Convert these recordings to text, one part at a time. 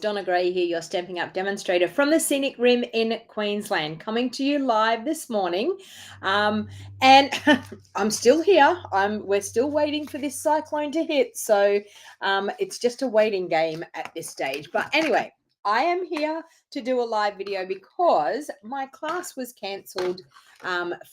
Donna Gray here, your Stampin' Up demonstrator from the Scenic Rim in Queensland, coming to you live this morning. And I'm still here. We're still waiting for this cyclone to hit, so it's just a waiting game at this stage. But anyway, I am here to do a live video because my class was cancelled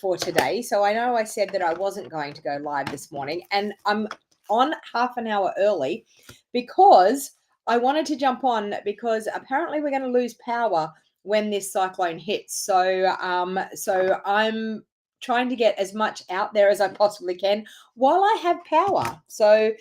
for today. So I know I said that I wasn't going to go live this morning, and I'm on half an hour early because I wanted to jump on because apparently we're going to lose power when this cyclone hits. So I'm trying to get as much out there as I possibly can while I have power. So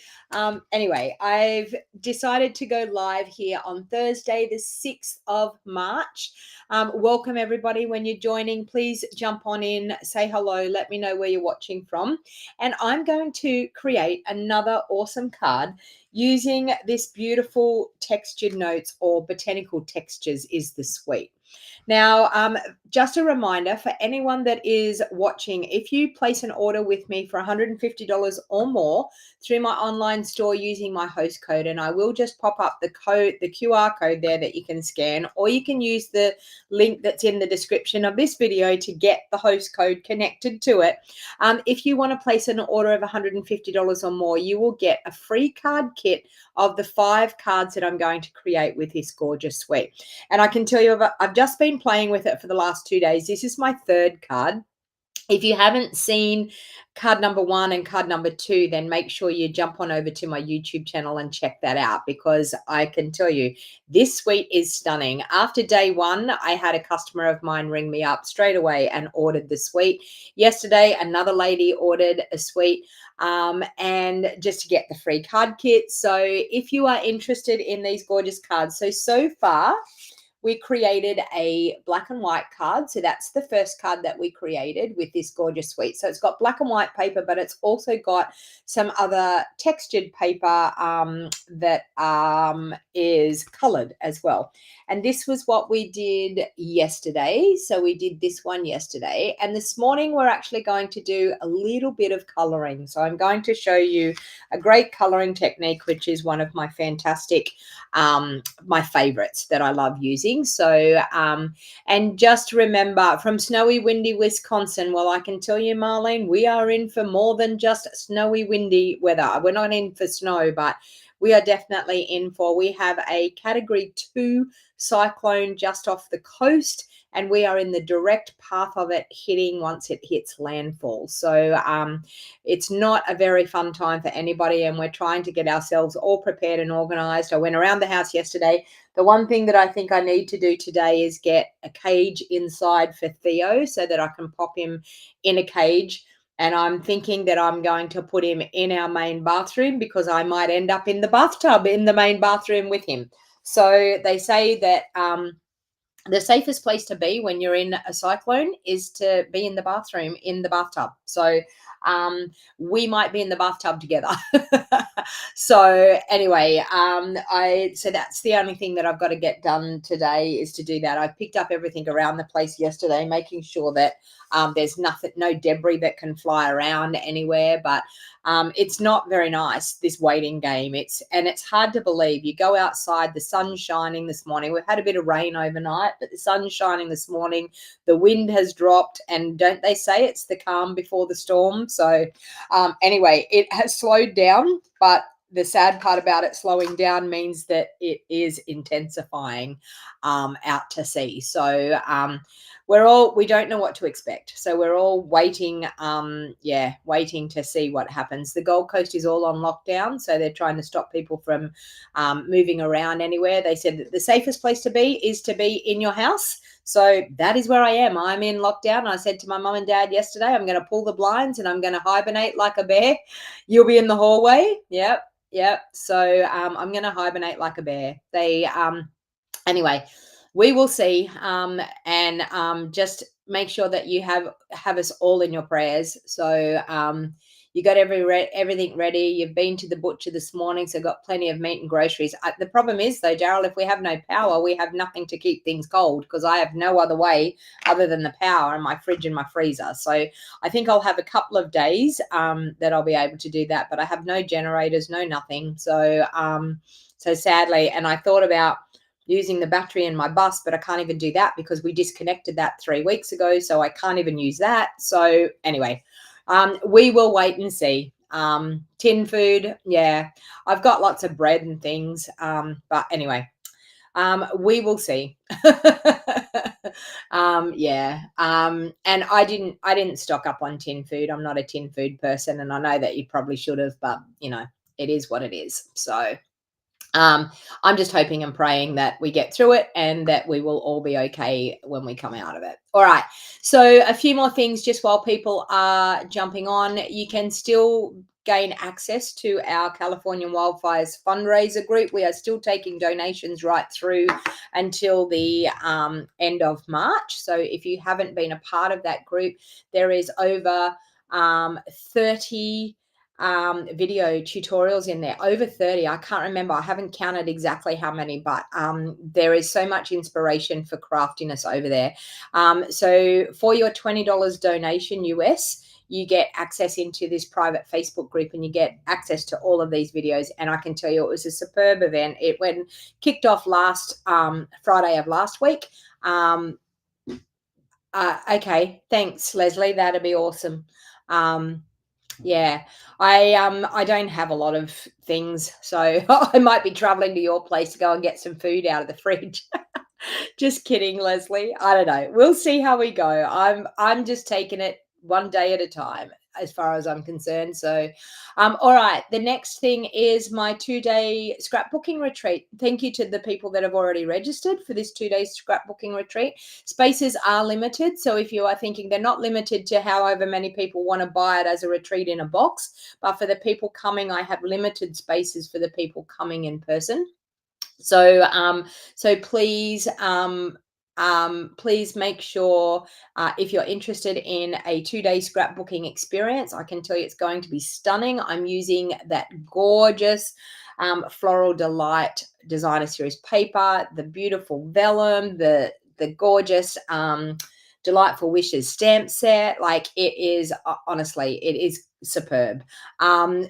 anyway, I've decided to go live here on Thursday, the 6th of March. Welcome everybody. When you're joining, please jump on in, say hello, let me know where you're watching from. And I'm going to create another awesome card using this beautiful textured notes, or botanical textures is the suite. Now, just a reminder for anyone that is watching, if you place an order with me for $150 or more through my online store using my host code, and I will just pop up the QR code there that you can scan, or you can use the link that's in the description of this video to get the host code connected to it. If you want to place an order of $150 or more, you will get a free card kit of the 5 cards that I'm going to create with this gorgeous suite. And I can tell you, I've just been playing with it for the last 2 days. This is my 3rd card. If you haven't seen card number 1 and card number 2, then make sure you jump on over to my YouTube channel and check that out, because I can tell you this suite is stunning. After day 1, I had a customer of mine ring me up straight away and ordered the suite. Yesterday, another lady ordered a suite and just to get the free card kit. So if you are interested in these gorgeous cards, so far, we created a black and white card. So that's the first card that we created with this gorgeous suite. So it's got black and white paper, but it's also got some other textured paper that is colored as well. And this was what we did yesterday. So we did this one yesterday. And this morning, we're actually going to do a little bit of coloring. So I'm going to show you a great coloring technique, which is one of my fantastic, my favorites that I love using. So, and just remember, from snowy, windy Wisconsin, well, I can tell you, Marlene, we are in for more than just snowy, windy weather. We're not in for snow, but we are definitely in for, we have a category 2 cyclone just off the coast, and we are in the direct path of it hitting once it hits landfall. So it's not a very fun time for anybody, and we're trying to get ourselves all prepared and organized. I went around the house yesterday. The one thing that I think I need to do today is get a cage inside for Theo so that I can pop him in a cage. And I'm thinking that I'm going to put him in our main bathroom, because I might end up in the bathtub in the main bathroom with him. So they say that the safest place to be when you're in a cyclone is to be in the bathroom, in the bathtub. So we might be in the bathtub together. So anyway, so that's the only thing that I've got to get done today, is to do that. I picked up everything around the place yesterday, making sure that there's nothing, no debris that can fly around anywhere. But it's not very nice, this waiting game. It's hard to believe. You go outside, the sun's shining this morning. We've had a bit of rain overnight, but the sun's shining this morning. The wind has dropped, and don't they say it's the calm before the storm? So anyway, it has slowed down, but the sad part about it slowing down means that it is intensifying out to sea. So we don't know what to expect. So we're all waiting, waiting to see what happens. The Gold Coast is all on lockdown, so they're trying to stop people from moving around anywhere. They said that the safest place to be is to be in your house. So that is where I am. I'm in lockdown. I said to my mum and dad yesterday, I'm going to pull the blinds and I'm going to hibernate like a bear. You'll be in the hallway. Yep. So I'm going to hibernate like a bear. Anyway, we will see. And just make sure that you have us all in your prayers. So you got everything ready. You've been to the butcher this morning, so got plenty of meat and groceries. The problem is, though, Daryl, if we have no power, we have nothing to keep things cold, because I have no other way other than the power and my fridge and my freezer. So I think I'll have a couple of days that I'll be able to do that, but I have no generators, no nothing. So sadly, and I thought about using the battery in my bus, but I can't even do that because we disconnected that 3 weeks ago. So I can't even use that. So anyway, we will wait and see. Tin food. Yeah, I've got lots of bread and things. But anyway, we will see. Yeah. And I didn't stock up on tin food. I'm not a tin food person, and I know that you probably should have, but you know, it is what it is. So I'm just hoping and praying that we get through it and that we will all be okay when we come out of it. All right. So a few more things just while people are jumping on. You can still gain access to our California Wildfires fundraiser group. We are still taking donations right through until the end of March. So if you haven't been a part of that group, there is over 30 video tutorials in there, over 30. I can't remember, I haven't counted exactly how many, but there is so much inspiration for craftiness over there. So for your $20 donation US, you get access into this private Facebook group and you get access to all of these videos. And I can tell you, it was a superb event. It went kicked off last Friday of last week. Okay, thanks, Leslie. That'd be awesome. Yeah, I don't have a lot of things, so I might be traveling to your place to go and get some food out of the fridge. Just kidding, Leslie. I don't know. We'll see how we go. I'm just taking it one day at a time as far as I'm concerned. So all right, the next thing is my 2-day scrapbooking retreat. Thank you to the people that have already registered for this 2-day scrapbooking retreat. Spaces are limited, so if you are thinking, they're not limited to however many people want to buy it as a retreat in a box, but for the people coming, I have limited spaces for the people coming in person. So please please make sure if you're interested in a 2-day scrapbooking experience, I can tell you it's going to be stunning. I'm using that gorgeous Floral Delight Designer Series paper, the beautiful vellum, the gorgeous Delightful Wishes stamp set. Like, it is honestly, it is superb.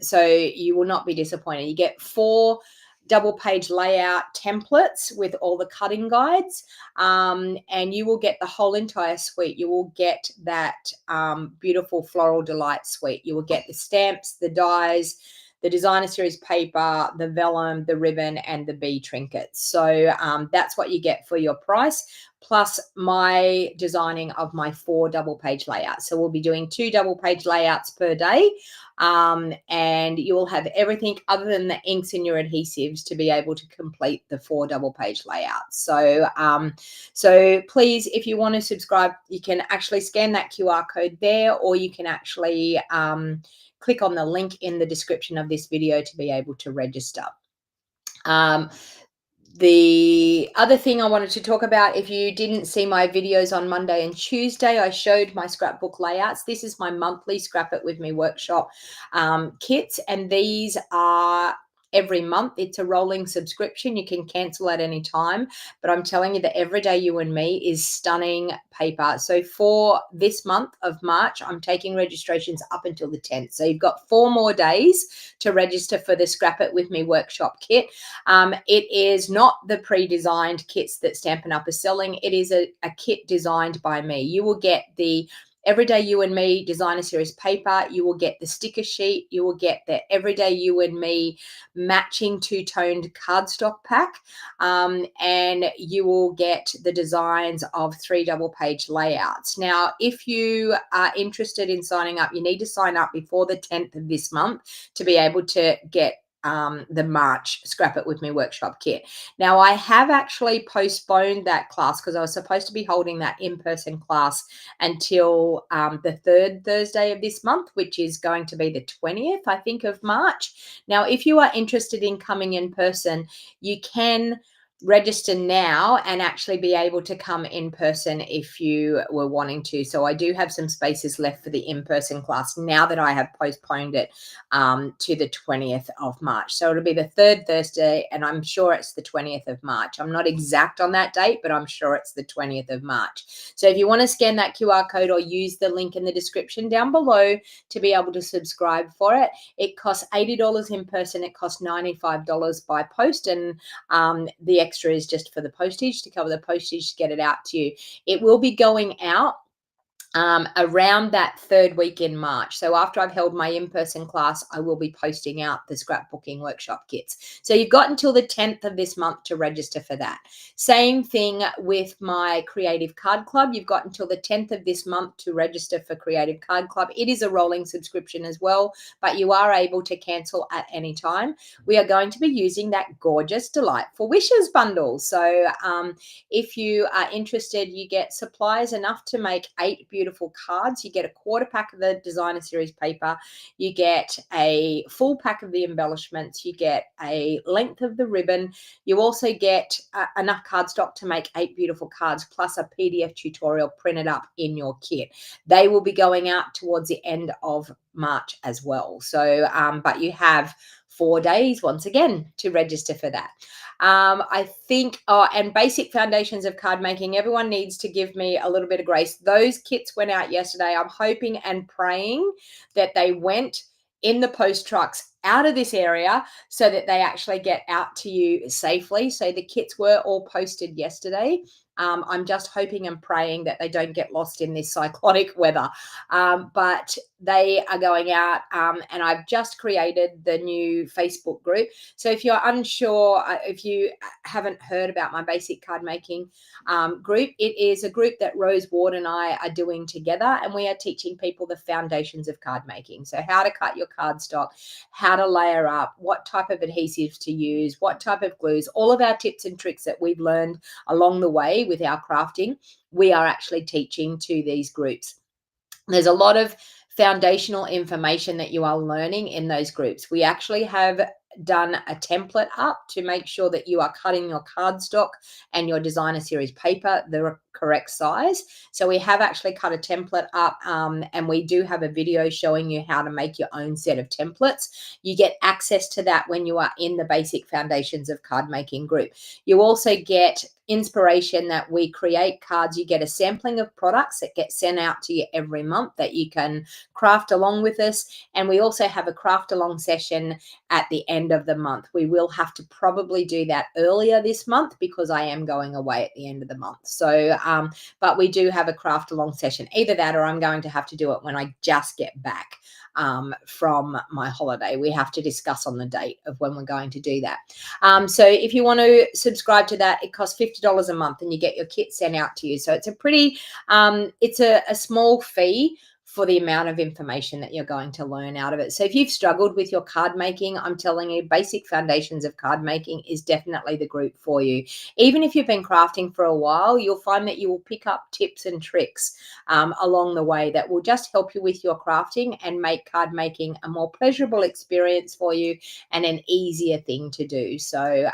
So you will not be disappointed. You get 4 double page layout templates with all the cutting guides, and you will get the whole entire suite. You will get that beautiful Floral Delight suite. You will get the stamps, the dies, the Designer Series paper, the vellum, the ribbon, and the bee trinkets. So that's what you get for your price, plus my designing of my 4 double page layouts. So we'll be doing 2 double page layouts per day. And you will have everything other than the inks and your adhesives to be able to complete the 4 double page layouts. So so please, if you want to subscribe, you can actually scan that QR code there, or you can actually click on the link in the description of this video to be able to register. The other thing I wanted to talk about, if you didn't see my videos on Monday and Tuesday, I showed my scrapbook layouts. This is my monthly Scrap It With Me workshop kits, and these are every month. It's a rolling subscription. You can cancel at any time, but I'm telling you that Everyday You and Me is stunning paper. So for this month of March, I'm taking registrations up until the 10th. So you've got 4 more days to register for the Scrap It With Me workshop kit. It is not the pre-designed kits that Stampin' Up is selling. It is a kit designed by me. You will get the Everyday You and Me Designer Series paper. You will get the sticker sheet. You will get the Everyday You and Me matching 2-toned cardstock pack. And you will get the designs of 3 double page layouts. Now, if you are interested in signing up, you need to sign up before the 10th of this month to be able to get the March Scrap It With Me workshop kit. Now, I have actually postponed that class because I was supposed to be holding that in-person class until the 3rd Thursday of this month, which is going to be the 20th, I think, of March. Now, if you are interested in coming in person, you can register now and actually be able to come in person if you were wanting to. So I do have some spaces left for the in-person class now that I have postponed it to the 20th of March. So it'll be the 3rd Thursday, and I'm sure it's the 20th of March. I'm not exact on that date, but I'm sure it's the 20th of March. So if you want to scan that QR code or use the link in the description down below to be able to subscribe for it, it costs $80 in person. It costs $95 by post, and the extra is just for the postage, to cover the postage to get it out to you. It will be going out around that third week in March. So after I've held my in-person class, I will be posting out the scrapbooking workshop kits. So you've got until the 10th of this month to register for that. Same thing with my Creative Card Club. You've got until the 10th of this month to register for Creative Card Club. It is a rolling subscription as well, but you are able to cancel at any time. We are going to be using that gorgeous Delightful Wishes bundle. So if you are interested, you get supplies enough to make 8 beautiful cards. You get a quarter pack of the designer series paper. You get a full pack of the embellishments. You get a length of the ribbon. You also get enough cardstock to make 8 beautiful cards, plus a PDF tutorial printed up in your kit. They will be going out towards the end of March as well. So, but you have 4 days once again to register for that. I think, and basic foundations of card making, everyone needs to give me a little bit of grace. Those kits went out yesterday. I'm hoping and praying that they went in the post trucks out of this area so that they actually get out to you safely. So the kits were all posted yesterday. I'm just hoping and praying that they don't get lost in this cyclonic weather. But they are going out, and I've just created the new Facebook group. So if you're unsure, if you haven't heard about my basic card making group, it is a group that Rose Ward and I are doing together, and we are teaching people the foundations of card making. So how to cut your cardstock, how to layer up, what type of adhesives to use, what type of glues, all of our tips and tricks that we've learned along the way with our crafting, we are actually teaching to these groups. There's a lot of foundational information that you are learning in those groups. We actually have done a template up to make sure that you are cutting your cardstock and your designer series paper the correct size. So we have actually cut a template up, and we do have a video showing you how to make your own set of templates. You get access to that when you are in the basic foundations of card making group. You also get inspiration that we create cards. You get a sampling of products that get sent out to you every month that you can craft along with us. And we also have a craft along session at the end of the month. We will have to probably do that earlier this month because I am going away at the end of the month. So, but we do have a craft along session, either that or I'm going to have to do it when I just get back from my holiday. We have to discuss on the date of when we're going to do that. So if you want to subscribe to that, it costs $50 a month and you get your kit sent out to you. So it's a pretty, it's a small fee for the amount of information that you're going to learn out of it. So if you've struggled with your card making, I'm telling you, Basic Foundations of Card Making is definitely the group for you. Even if you've been crafting for a while, you'll find that you will pick up tips and tricks along the way that will just help you with your crafting and make card making a more pleasurable experience for you and an easier thing to do. So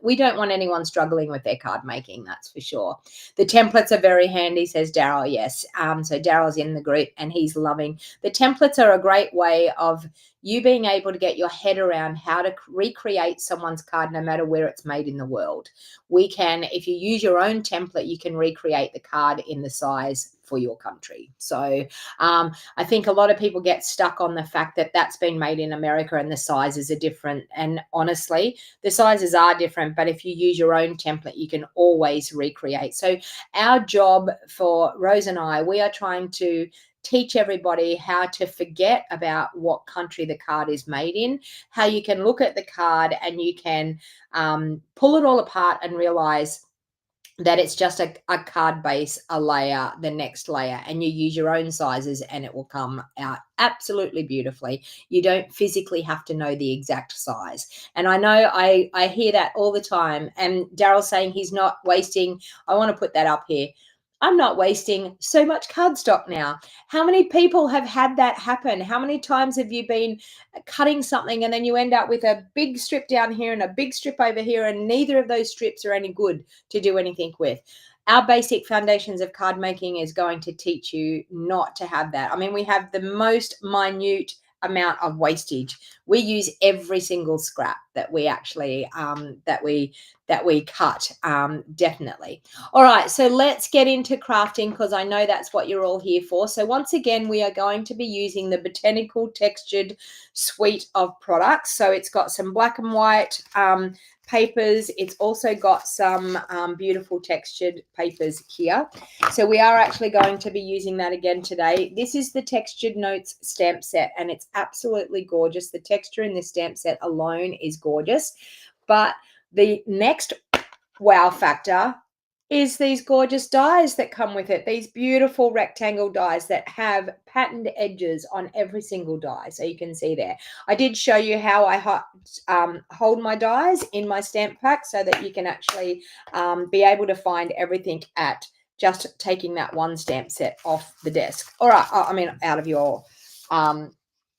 we don't want anyone struggling with their card making, that's for sure. The templates are very handy, says Daryl. Yes. So Daryl's in the group and he's loving. The templates are a great way of you being able to get your head around how to recreate someone's card no matter where it's made in the world. We can, if you use your own template, you can recreate the card in the size for your country. So I think a lot of people get stuck on the fact that that's been made in America and the sizes are different. And honestly, the sizes are different, but if you use your own template, you can always recreate. So our job for Rose and I, we are trying to teach everybody how to forget about what country the card is made in, how you can look at the card and you can pull it all apart and realize that it's just a card base, a layer, the next layer, and you use your own sizes and it will come out absolutely beautifully. You don't physically have to know the exact size. And I know I hear that all the time. And Daryl's saying he's not wasting, I want to put that up here. I'm not wasting so much cardstock now. How many people have had that happen? How many times have you been cutting something and then you end up with a big strip down here and a big strip over here, and neither of those strips are any good to do anything with? Our Basic Foundations of Card Making is going to teach you not to have that. I mean, we have the most minute amount of wastage. We use every single scrap that we actually that we cut, definitely. All right, so let's get into crafting because I know that's what you're all here for. So once again, we are going to be using the Botanical textured suite of products. So it's got some black and white papers. It's also got some beautiful textured papers here. So we are actually going to be using that again today. This is the Textured Notes stamp set, and it's absolutely gorgeous. The texture in this stamp set alone is gorgeous. But the next wow factor is these gorgeous dies that come with it. These beautiful rectangle dies that have patterned edges on every single die. So you can see there. I did show you how I hold my dies in my stamp pack so that you can actually be able to find everything at just taking that one stamp set off the desk. All right, I mean, out of your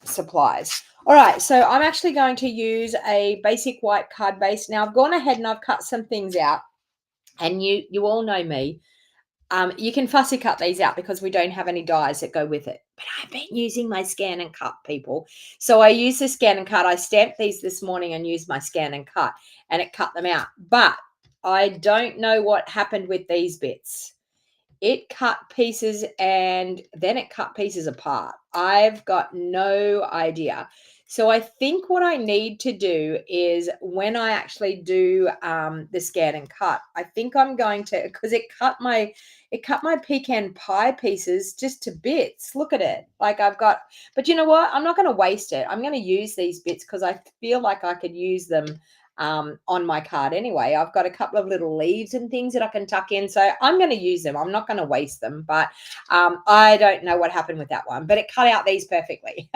supplies. All right, so I'm actually going to use a basic white card base. Now I've gone ahead and I've cut some things out. And you all know me. You can fussy cut these out because we don't have any dies that go with it. But I've been using my scan and cut, people. So I use the scan and cut. I stamped these this morning and used my scan and cut, and it cut them out. But I don't know what happened with these bits. It cut pieces and then it cut pieces apart. I've got no idea. So I think what I need to do is when I actually do the scan and cut, I think I'm going to, because it cut my pecan pie pieces just to bits. Look at it. Like I've got, but you know what? I'm not going to waste it. I'm going to use these bits because I feel like I could use them on my card anyway. I've got a couple of little leaves and things that I can tuck in. So I'm going to use them. I'm not going to waste them, but I don't know what happened with that one, but it cut out these perfectly.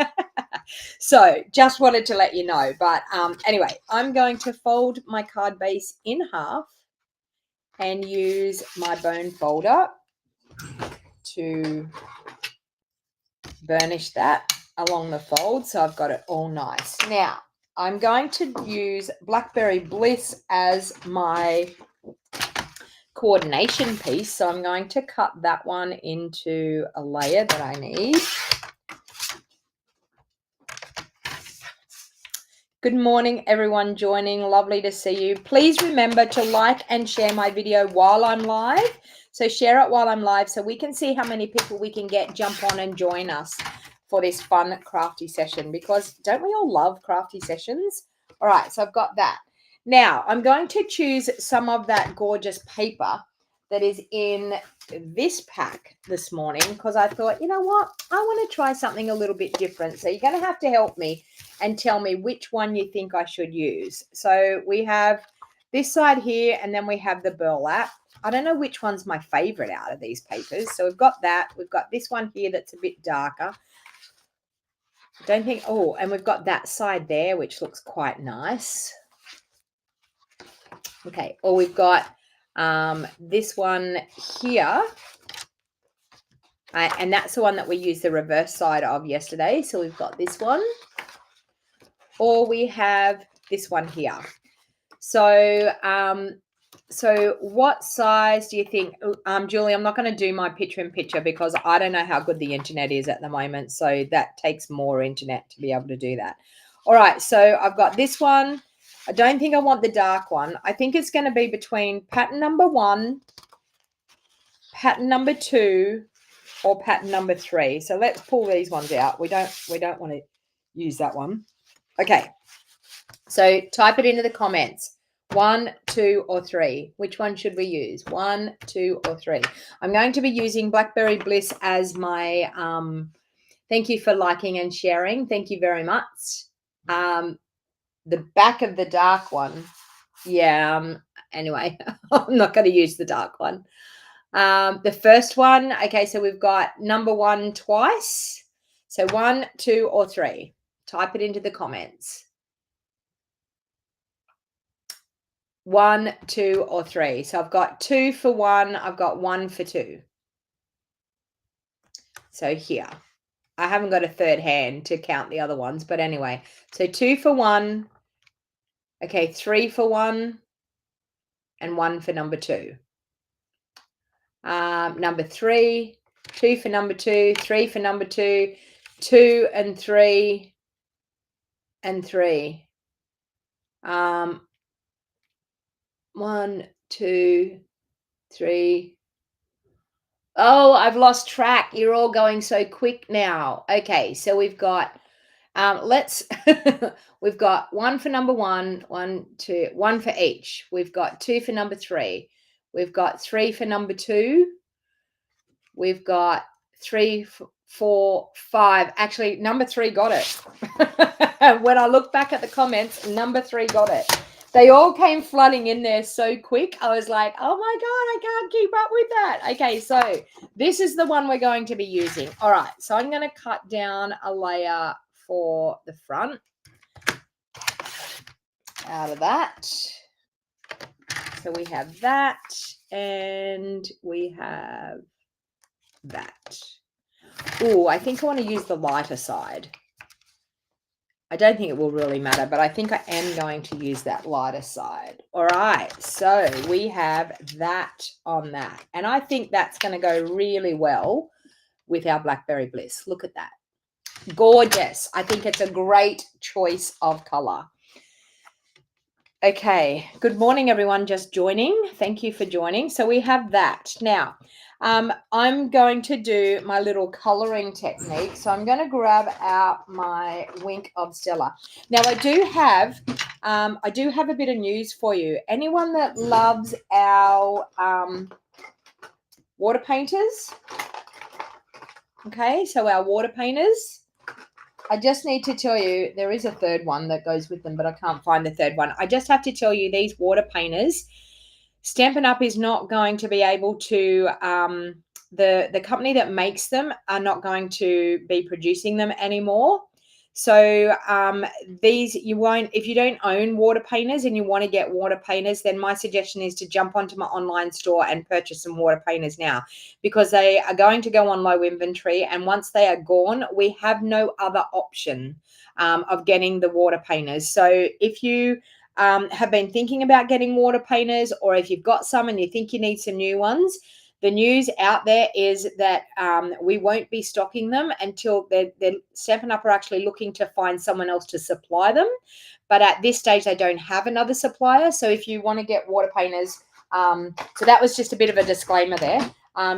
So just wanted to let you know. But anyway, I'm going to fold my card base in half and use my bone folder to burnish that along the fold. So I've got it all nice. Now, I'm going to use Blackberry Bliss as my coordination piece. So I'm going to cut that one into a layer that I need. Good morning, everyone joining. Lovely to see you. Please remember to like and share my video while I'm live. So share it while I'm live so we can see how many people we can get jump on and join us for this fun crafty session, because don't we all love crafty sessions? All right, so I've got that. Now I'm going to choose some of that gorgeous paper that is in this pack this morning because I thought, you know what, I want to try something a little bit different. So you're going to have to help me and tell me which one you think I should use. So we have this side here, and then we have the burlap. I don't know which one's my favorite out of these papers. So we've got that. We've got this one here that's a bit darker. I don't think, oh, and we've got that side there, which looks quite nice. Okay, or we've got this one here. And that's the one that we used the reverse side of yesterday. So we've got this one. Or we have this one here. So so what size do you think, Julie, I'm not going to do my picture-in-picture because I don't know how good the internet is at the moment. So that takes more internet to be able to do that. All right, so I've got this one. I don't think I want the dark one. I think it's going to be between pattern number 1, pattern number 2, or pattern number 3. So let's pull these ones out. We don't want to use that one. Okay. So type it into the comments. 1, 2, or 3. Which one should we use? 1, 2, or 3. I'm going to be using Blackberry Bliss as my thank you for liking and sharing. Thank you very much. The back of the dark one. Yeah, anyway, I'm not going to use the dark one. The first one, okay, so we've got number 1 twice. So 1, 2, or 3. Type it into the comments. 1, 2, or 3. So I've got 2 for 1. I've got 1 for 2. So here. I haven't got a third hand to count the other ones, but anyway. So 2 for 1. Okay, 3 for 1. And 1 for number 2. Number 3. 2 for number 2. 3 for number 2. 2 and 3. And 3. 1, 2, 3. Oh, I've lost track. You're all going so quick now. Okay, so we've got Let's, we've got one for number one, one for each. We've got two for number three. We've got three for number two. We've got three, four, five. Actually, number three got it. When I look back at the comments, number three got it. They all came flooding in there so quick. I was like, oh my God, I can't keep up with that. Okay, so this is the one we're going to be using. All right, so I'm going to cut down a layer for the front out of that. So we have that and we have that. Oh, I think I want to use the lighter side. I don't think it will really matter, but I think I am going to use that lighter side. All right, so we have that on that. And I think that's going to go really well with our Blackberry Bliss. Look at that. Gorgeous. I think it's a great choice of color. Okay, good morning, everyone just joining. Thank you for joining. So we have that. Now, I'm going to do my little coloring technique. So I'm going to grab out my Wink of Stella. Now, I do have a bit of news for you. Anyone that loves our water painters, okay, so our water painters, I just need to tell you, there is a third one that goes with them, but I can't find the third one. I just have to tell you, these water painters, Stampin' Up is not going to be able to, the company that makes them are not going to be producing them anymore. So these, you won't, if you don't own water painters and you want to get water painters, then my suggestion is to jump onto my online store and purchase some water painters now, because they are going to go on low inventory. And once they are gone, we have no other option of getting the water painters. So if you have been thinking about getting water painters, or if you've got some and you think you need some new ones, the news out there is that we won't be stocking them until they're Stampin' Up are actually looking to find someone else to supply them. But at this stage, they don't have another supplier. So if you want to get water painters, so that was just a bit of a disclaimer there.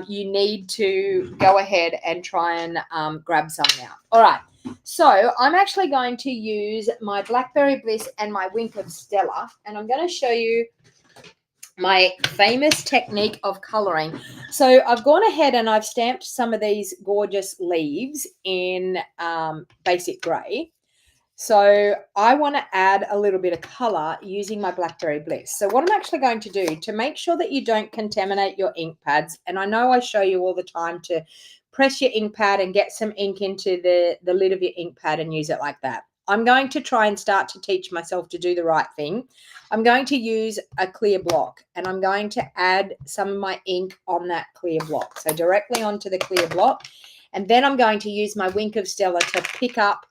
You need to go ahead and try and grab some now. All right. So I'm actually going to use my Blackberry Bliss and my Wink of Stella, and I'm going to show you my famous technique of coloring. So I've gone ahead and I've stamped some of these gorgeous leaves in basic grey. So I want to add a little bit of color using my Blackberry Bliss. So what I'm actually going to do to make sure that you don't contaminate your ink pads, and I know I show you all the time to press your ink pad and get some ink into the lid of your ink pad and use it like that. I'm going to try and start to teach myself to do the right thing. I'm going to use a clear block and I'm going to add some of my ink on that clear block. So directly onto the clear block. And then I'm going to use my Wink of Stella to pick up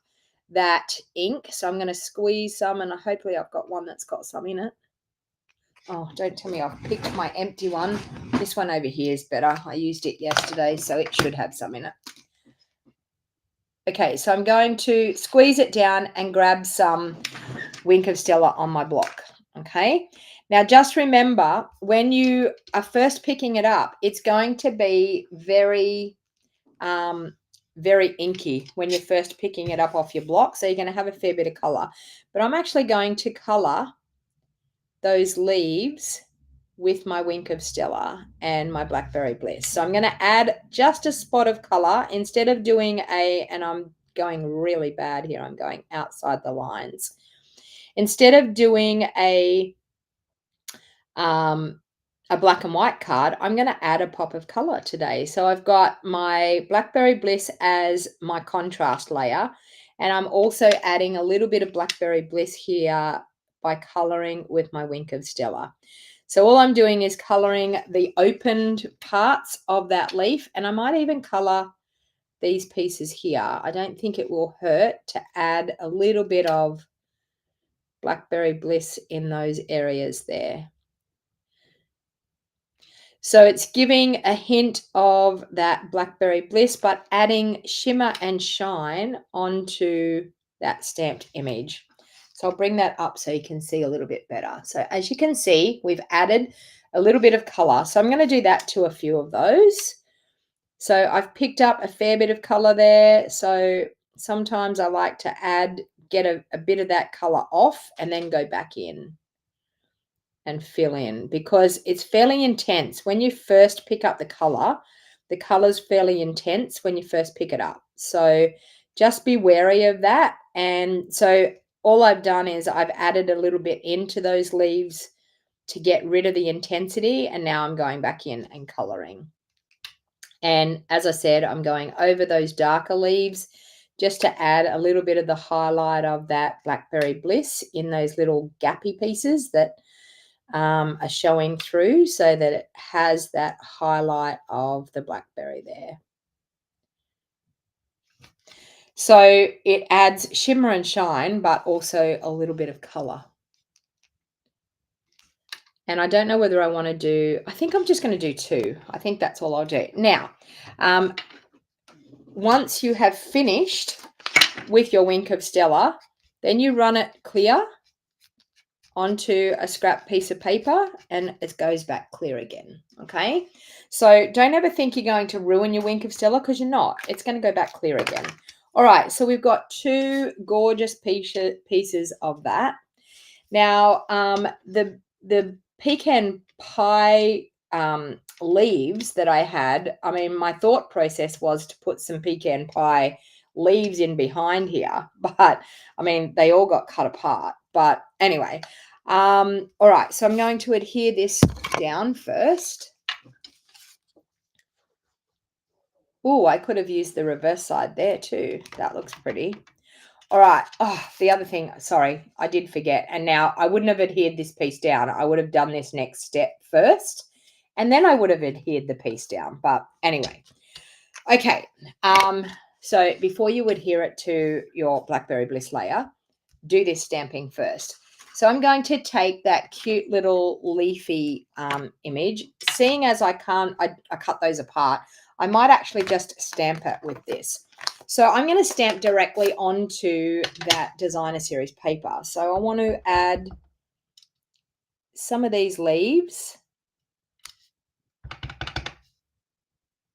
that ink. So I'm going to squeeze some, and hopefully I've got one that's got some in it. Oh, don't tell me I've picked my empty one. This one over here is better. I used it yesterday, so it should have some in it. Okay, so I'm going to squeeze it down and grab some Wink of Stella on my block. Okay, now just remember, when you are first picking it up, it's going to be very inky when you're first picking it up off your block. So you're going to have a fair bit of color. But I'm actually going to color those leaves with my Wink of Stella and my Blackberry Bliss. So I'm going to add just a spot of color instead of doing and I'm going really bad here, I'm going outside the lines. Instead of doing a black and white card, I'm going to add a pop of color today. So I've got my Blackberry Bliss as my contrast layer, and I'm also adding a little bit of Blackberry Bliss here by coloring with my Wink of Stella. So all I'm doing is coloring the opened parts of that leaf, and I might even color these pieces here. I don't think it will hurt to add a little bit of Blackberry Bliss in those areas there. So it's giving a hint of that Blackberry Bliss, but adding shimmer and shine onto that stamped image. So I'll bring that up so you can see a little bit better. So as you can see, we've added a little bit of color. So I'm going to do that to a few of those. So I've picked up a fair bit of color there. So sometimes I like to get a bit of that color off and then go back in and fill in, because it's fairly intense. When you first pick up the color's fairly intense when you first pick it up. So just be wary of that. And so all I've done is I've added a little bit into those leaves to get rid of the intensity. And now I'm going back in and coloring. And as I said, I'm going over those darker leaves just to add a little bit of the highlight of that Blackberry Bliss in those little gappy pieces that are showing through, so that it has that highlight of the blackberry there. So it adds shimmer and shine, but also a little bit of color. And I don't know whether I want to do, I think I'm just going to do 2. I think that's all I'll do. Now, once you have finished with your Wink of Stella, then you run it clear onto a scrap piece of paper and it goes back clear again. Okay, so don't ever think you're going to ruin your Wink of Stella, because you're not. It's going to go back clear again. All right, so we've got 2 gorgeous pieces of that. Now the pecan pie leaves that I had, I mean, my thought process was to put some pecan pie leaves in behind here, but I mean, they all got cut apart. But anyway, all right, so I'm going to adhere this down first. Oh, I could have used the reverse side there too. That looks pretty. All right. Oh, the other thing, sorry, I did forget. And now I wouldn't have adhered this piece down. I would have done this next step first, and then I would have adhered the piece down. But anyway, okay. So before you adhere it to your Blackberry Bliss layer, do this stamping first. So I'm going to take that cute little leafy image. Seeing as I cut those apart, I might actually just stamp it with this. So I'm going to stamp directly onto that designer series paper. So I want to add some of these leaves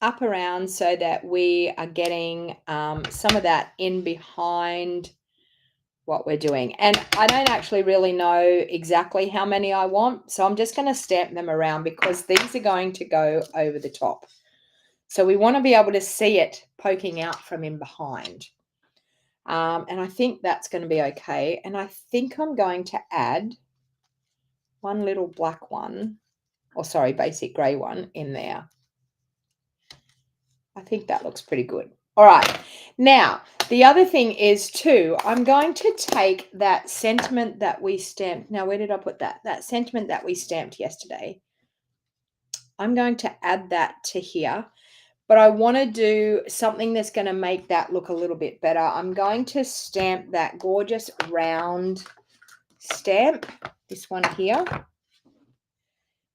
up around so that we are getting some of that in behind what we're doing. And I don't actually really know exactly how many I want, so I'm just going to stamp them around because these are going to go over the top. So we want to be able to see it poking out from in behind. And I think that's going to be okay. And I think I'm going to add one little black one, or sorry, basic grey one in there. I think that looks pretty good. All right. Now, the other thing is too, I'm going to take that sentiment that we stamped. Now, where did I put that? That sentiment that we stamped yesterday. I'm going to add that to here, but I want to do something that's going to make that look a little bit better. I'm going to stamp that gorgeous round stamp, this one here.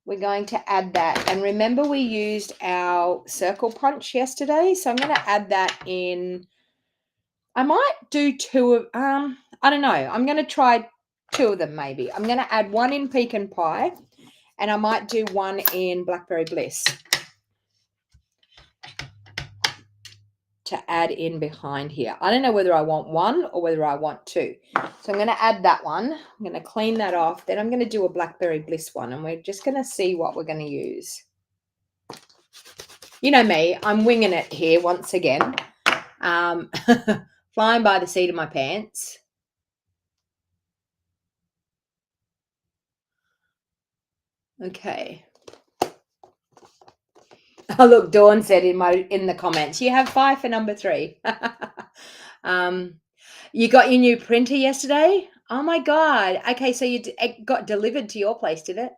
We're going to add that. And remember, we used our circle punch yesterday. So I'm going to add that in. I might do 2 of, I don't know. I'm going to try 2 of them maybe. I'm going to add one in pecan pie and I might do one in Blackberry Bliss to add in behind here. I don't know whether I want 1 or whether I want 2. So I'm going to add that one. I'm going to clean that off. Then I'm going to do a Blackberry Bliss one, and we're just going to see what we're going to use. You know me, I'm winging it here once again. Flying by the seat of my pants. Okay. Oh, look, Dawn said in the comments, you have 5 for number 3. You got your new printer yesterday? Oh my God. Okay, so it got delivered to your place, did it?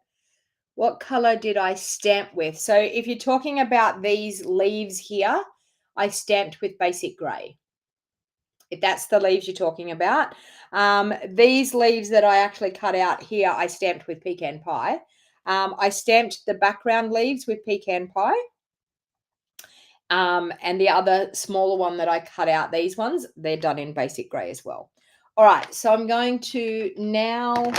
What color did I stamp with? So if you're talking about these leaves here, I stamped with basic gray. If that's the leaves you're talking about. These leaves that I actually cut out here, I stamped with pecan pie. I stamped the background leaves with pecan pie. And the other smaller one that I cut out, these ones, they're done in basic gray as well. All right, so I'm going to now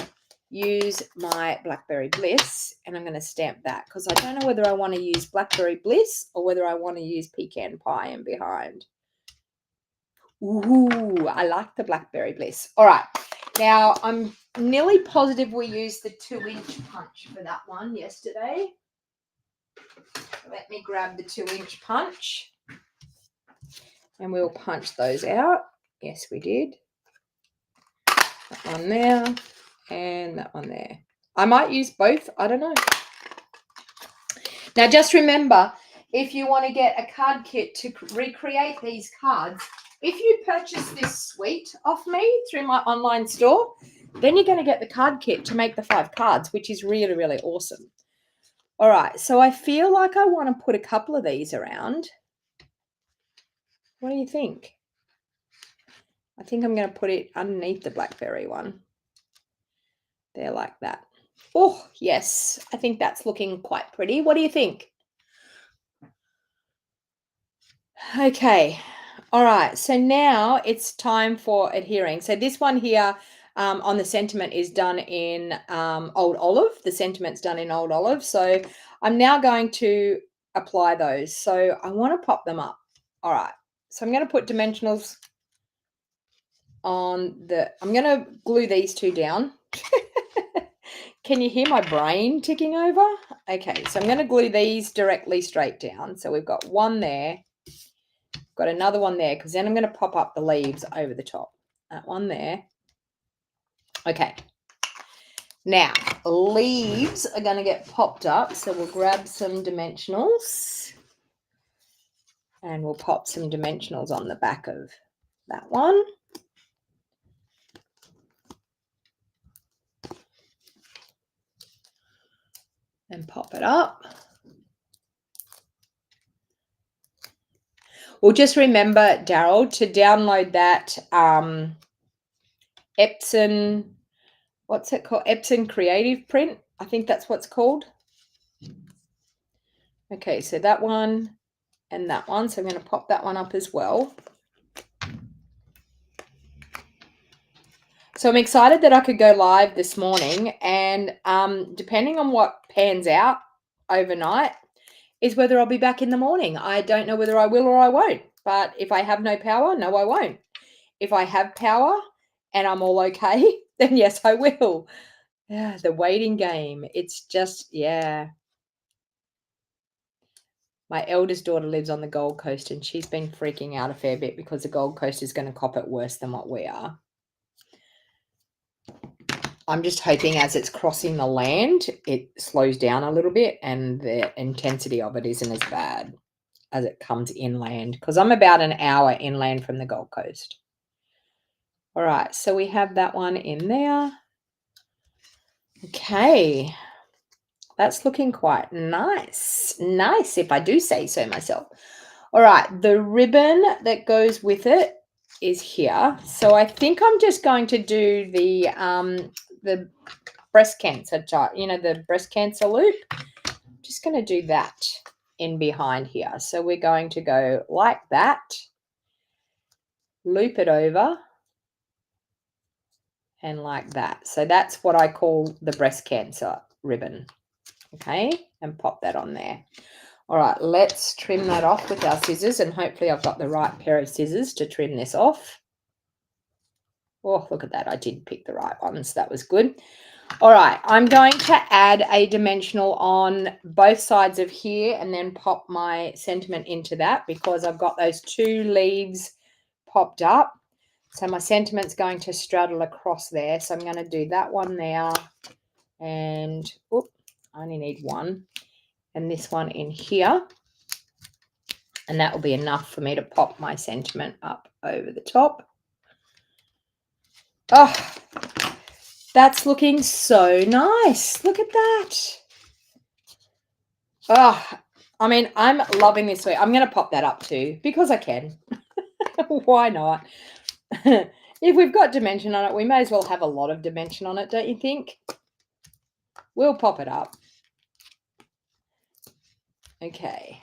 use my Blackberry Bliss and I'm going to stamp that because I don't know whether I want to use Blackberry Bliss or whether I want to use pecan pie in behind. Ooh, I like the Blackberry Bliss. All right. Now, I'm nearly positive we used the 2-inch punch for that one yesterday. Let me grab the 2-inch punch. And we'll punch those out. Yes, we did. That one there. And that one there. I might use both. I don't know. Now, just remember, if you want to get a card kit to recreate these cards, if you purchase this suite off me through my online store, then you're going to get the card kit to make the 5 cards, which is really, really awesome. All right, so I feel like I want to put a couple of these around. What do you think? I think I'm going to put it underneath the Blackberry one. There, like that. Oh, yes, I think that's looking quite pretty. What do you think? Okay. All right. So now it's time for adhering. So this one here on the sentiment is done in Old Olive. The sentiment's done in Old Olive. So I'm now going to apply those. So I want to pop them up. All right. So I'm going to put dimensionals on I'm going to glue these two down. Can you hear my brain ticking over? Okay. So I'm going to glue these directly straight down. So we've got one there. Got another one there because then I'm going to pop up the leaves over the top. That one there. Okay. Now, leaves are going to get popped up. So we'll grab some dimensionals. And we'll pop some dimensionals on the back of that one. And pop it up. Well, just remember, Daryl, to download that Epson, what's it called? Epson Creative Print. I think that's what's called. Okay, so that one and that one. So I'm going to pop that one up as well. So I'm excited that I could go live this morning, and depending on what pans out overnight is whether I'll be back in the morning. I don't know whether I will or I won't, but if I have no power, no, I won't. If I have power and I'm all okay, then yes, I will. Yeah, the waiting game. It's just, yeah. My eldest daughter lives on the Gold Coast, and she's been freaking out a fair bit because the Gold Coast is going to cop it worse than what we are. I'm just hoping as it's crossing the land, it slows down a little bit and the intensity of it isn't as bad as it comes inland, because I'm about an hour inland from the Gold Coast. All right, so we have that one in there. Okay, that's looking quite nice. Nice, if I do say so myself. All right, the ribbon that goes with it is here. So I think I'm just going to do the breast cancer chart, the breast cancer loop. I'm just going to do that in behind here. So we're going to go like that, loop it over, and like that. So that's what I call the breast cancer ribbon. Okay, and pop that on there. All right, let's trim that off with our scissors, and hopefully I've got the right pair of scissors to trim this off. Oh, look at that. I did pick the right one, so that was good. All right, I'm going to add a dimensional on both sides of here and then pop my sentiment into that because I've got those 2 leaves popped up. So my sentiment's going to straddle across there. So I'm going to do that one there. And I only need one. And this one in here. And that will be enough for me to pop my sentiment up over the top. Oh, that's looking so nice. Look at that. Oh, I mean, I'm loving this way. I'm going to pop that up too because I can. Why not? If we've got dimension on it, we may as well have a lot of dimension on it, don't you think? We'll pop it up. Okay.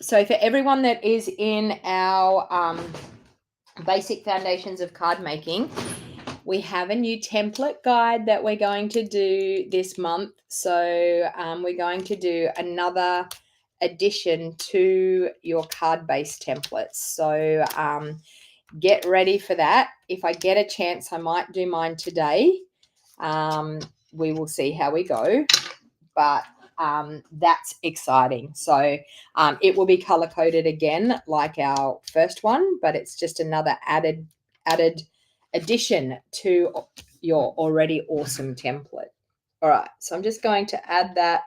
So for everyone that is in our basic foundations of card making, we have a new template guide that we're going to do this month. So we're going to do another addition to your card-based templates. So get ready for that. If I get a chance, I might do mine today. We will see how we go, but that's exciting. So it will be color coded again like our first one, but it's just another added addition to your already awesome template. All right, so I'm just going to add that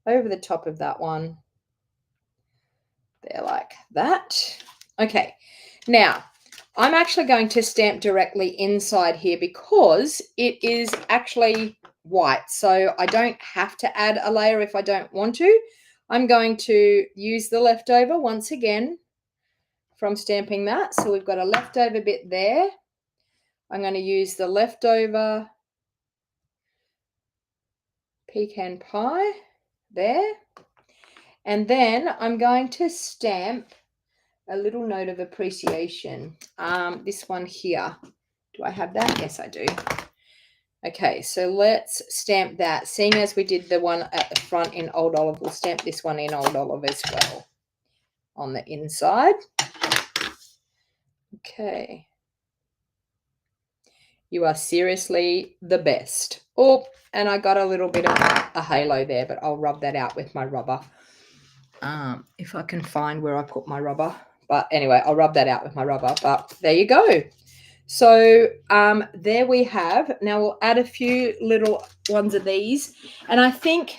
over the top of that one there, like that. Okay, now I'm actually going to stamp directly inside here because it is actually white, so I don't have to add a layer if I don't want to. I'm going to use the leftover once again from stamping that. So we've got a leftover bit there. I'm going to use the leftover pecan pie there. And then I'm going to stamp a little note of appreciation. This one here. Do I have that? Yes, I do. Okay, so let's stamp that. Seeing as we did the one at the front in Old Olive, we'll stamp this one in Old Olive as well on the inside. Okay. You are seriously the best. Oh, and I got a little bit of a halo there, but I'll rub that out with my rubber. If I can find where I put my rubber. But anyway, I'll rub that out with my rubber. But there you go. So there we have. Now we'll add a few little ones of these. And I think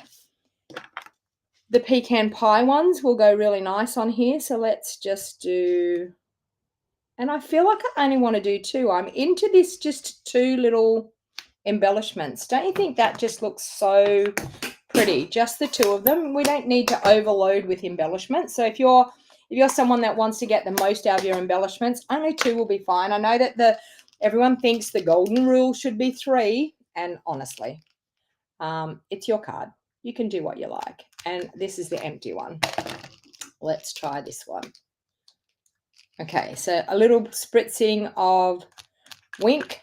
the pecan pie ones will go really nice on here. So let's just do... And I feel like I only want to do two. I'm into this just two little embellishments. Don't you think that just looks so pretty? Just the two of them. We don't need to overload with embellishments. So if you're someone that wants to get the most out of your embellishments, only two will be fine. I know that everyone thinks the golden rule should be 3, and honestly, it's your card. You can do what you like. And this is the empty one. Let's try this one. Okay, so a little spritzing of Wink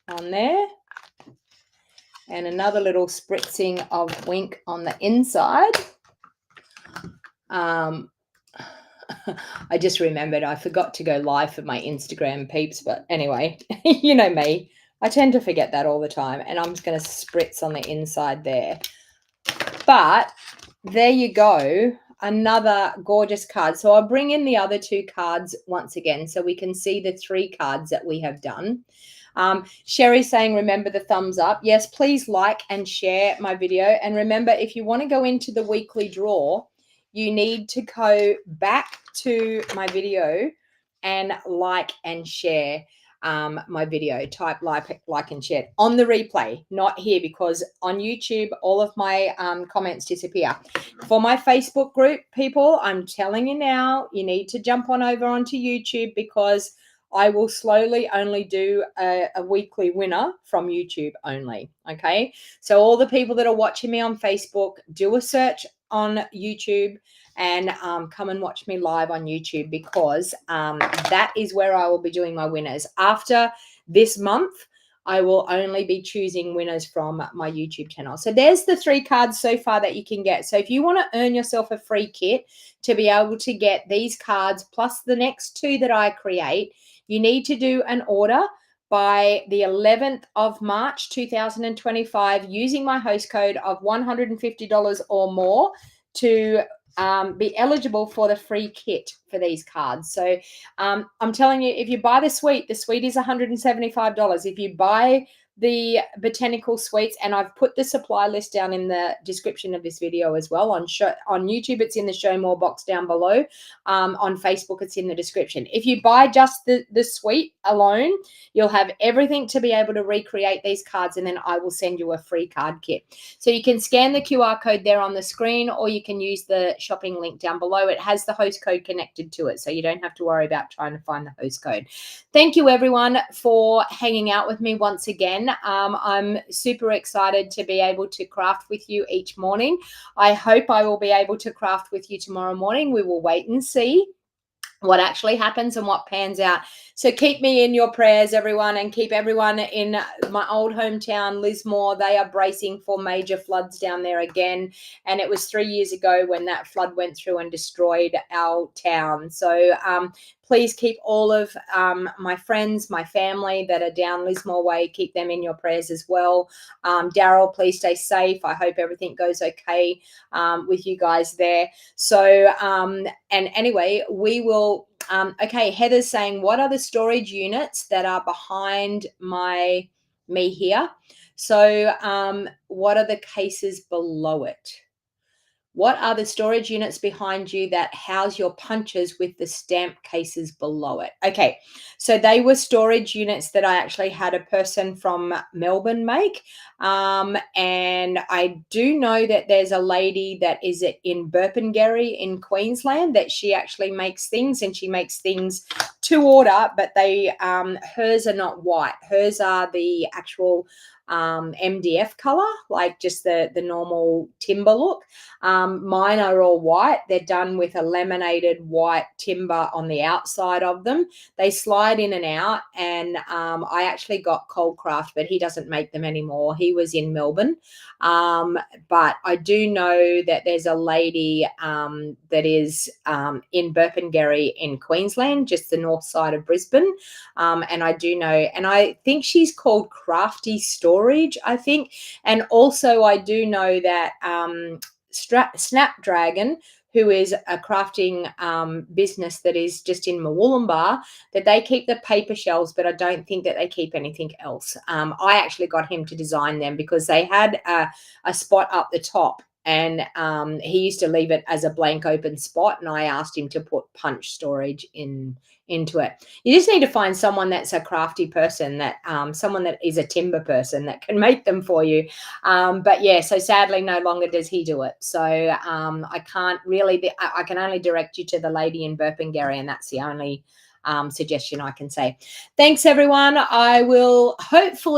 on there, and another little spritzing of Wink on the inside. I just remembered I forgot to go live for my Instagram peeps, but anyway, you know me. I tend to forget that all the time, and I'm just going to spritz on the inside there. But there you go. Another gorgeous card. So I'll bring in the other 2 cards once again so we can see the 3 cards that we have done. Sherry saying, remember the thumbs up. Yes, please like and share my video. And remember, if you want to go into the weekly draw, you need to go back to my video and like and share my video. Type like and share on the replay, not here, because on YouTube all of my comments disappear. For my Facebook group, people, I'm telling you now, you need to jump on over onto YouTube, because I will slowly only do a weekly winner from YouTube only. Okay, so all the people that are watching me on Facebook, do a search on YouTube and come and watch me live on YouTube, because that is where I will be doing my winners. After this month, I will only be choosing winners from my YouTube channel. So there's the 3 cards so far that you can get. So if you want to earn yourself a free kit to be able to get these cards plus the next 2 that I create, you need to do an order by the 11th of March 2025 using my host code of $150 or more to be eligible for the free kit for these cards. So I'm telling you, if you buy the suite is $175. If you buy the Botanical suites, and I've put the supply list down in the description of this video as well. On YouTube, it's in the show more box down below. On Facebook, it's in the description. If you buy just the suite alone, you'll have everything to be able to recreate these cards, and then I will send you a free card kit. So you can scan the QR code there on the screen, or you can use the shopping link down below. It has the host code connected to it, so you don't have to worry about trying to find the host code. Thank you, everyone, for hanging out with me once again. I'm super excited to be able to craft with you each morning. I hope I will be able to craft with you tomorrow morning. We will wait and see. what actually happens and what pans out. So keep me in your prayers, everyone, and keep everyone in my old hometown, Lismore. They are bracing for major floods down there again. And it was 3 years ago when that flood went through and destroyed our town. So please keep all of my friends, my family that are down Lismore Way, keep them in your prayers as well. Daryl, please stay safe. I hope everything goes okay with you guys there. So, and anyway, we will, okay, Heather's saying, what are the storage units that are behind me here? So, what are the cases below it? What are the storage units behind you that house your punches with the stamp cases below it? Okay, so they were storage units that I actually had a person from Melbourne make. And I do know that there's a lady that is in Burpengary in Queensland that she actually makes things, and she makes things to order, but they hers are not white. Hers are the actual MDF color, like just the normal timber look. Mine are all white. They're done with a laminated white timber on the outside of them. They slide in and out. And I actually got Coldcraft, but he doesn't make them anymore. He was in Melbourne. But I do know that there's a lady that is in Burpengary in Queensland, just the north side of Brisbane. And I do know, and I think she's called Crafty Storage, I think. And also I do know that Snapdragon, who is a crafting business that is just in Murwillumbah, that they keep the paper shells, but I don't think that they keep anything else. I actually got him to design them because they had a spot up the top, and he used to leave it as a blank open spot, and I asked him to put punch storage into it. You just need to find someone that's a crafty person, that someone that is a timber person that can make them for you. But yeah, so sadly no longer does he do it. So I can't really, I can only direct you to the lady in Burpengary, and that's the only suggestion I can say. Thanks everyone. I will hopefully